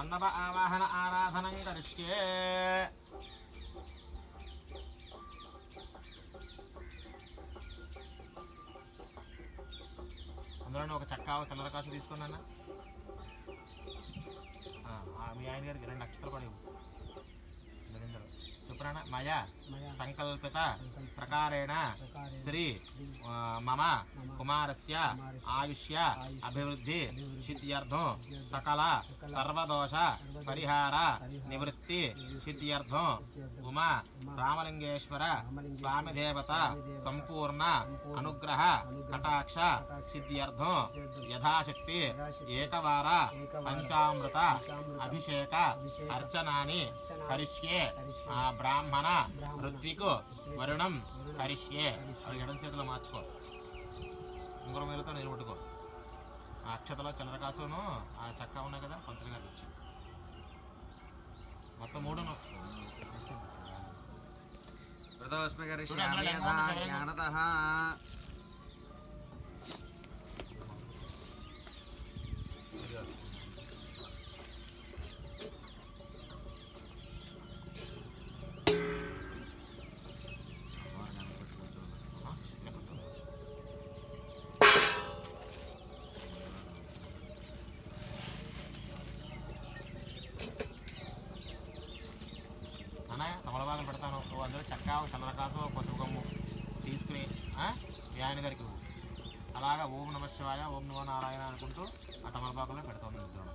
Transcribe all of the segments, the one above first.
మండప ఆవాహన ఆరాధనం కరిష్యే. అందులోనే ఒక చక్కా చిల్లర కాసు తీసుకున్నాను. మీ ఆయన గారికి 2 నక్షత్రాలు పడేవు. చెప్పురా మయా సంకల్పిత ప్రకారేణ శ్రీ మమ కుమారస్య ఆయుష్య అభివృద్ధి సిద్ధ్యర్థం సకల సర్వదోష పరిహార నివృత్తి సిద్ధ్యర్థం ఉమా రామలింగేశ్వర స్వామి దేవత సంపూర్ణ అనుగ్రహ కటాక్ష సిద్ధ్యర్థం యథాశక్తి ఏకవార పంచామృత అభిషేక అర్చనాని కరిష్యే. బ్రాహ్మణ ఋత్వికు వరుణం కరిష్యే. అది ఎడం చేతిలో మార్చుకో, ఉంగరం వేలుతో నేను పట్టుకో. ఆ అక్షతలో చంద్రకాసును ఆ చక్క ఉన్నాయి కదా పంతులు గారికి వచ్చి మొత్తం 3ను తమలపాకులు పెడతాను. అందులో చక్కా చంద్రకాసు పసుపు గమ్ము తీసుకుని మీ ఆయన గారికి అలాగా ఓం నమ శివాయ ఓం నమో నారాయణ అనుకుంటూ ఆ తమలపాకుల్లో పెడతాను నిద్రలో.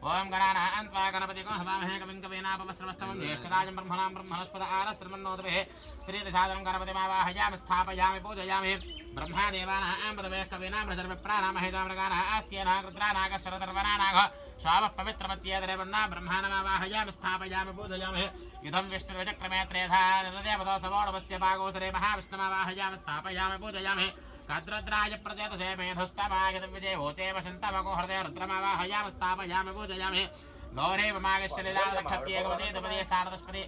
ఓం గణానాం త్వా గణపతికం హవామహే కవిం కవీనాపమస్రవస్తమం జ్యేష్ఠరాజం బ్రహ్మణాం బ్రహ్మణస్పద ఆనస్త్రమన్నోదభే శ్రీదశాదనం గణపతిమావాహయామి స్థాపయామి పూజయామి. బ్రహ్మాదేవానాం పదవే కవీనాం రజర్విప్రాణామహేతామృగానాః ఆస్యేనాః రుద్రానాగశ్వరధర్వనానాగ శోభ పవిత్రమత్యేదరేవన్నా బ్రహ్మాణమావాహయామి స్థాపయామి పూజయామి. యుధం విష్ణుర్విచక్రమే త్రేధా నిర్దేవతో సవోడవస్య భాగోసరే మహావిష్ణుమావాహయామి స్థాపయామి పూజయామి. కద్రుద్రాయ ప్రచేతసే మేధుస్తమాగతవిజయోచే వసంతమకో హృదయ రుద్రమావాహయామి స్థాపయామి పూజయామి. గౌరే మమాగశ్వలిదానక్షత్యేకపదే దుపదే శారదస్పదే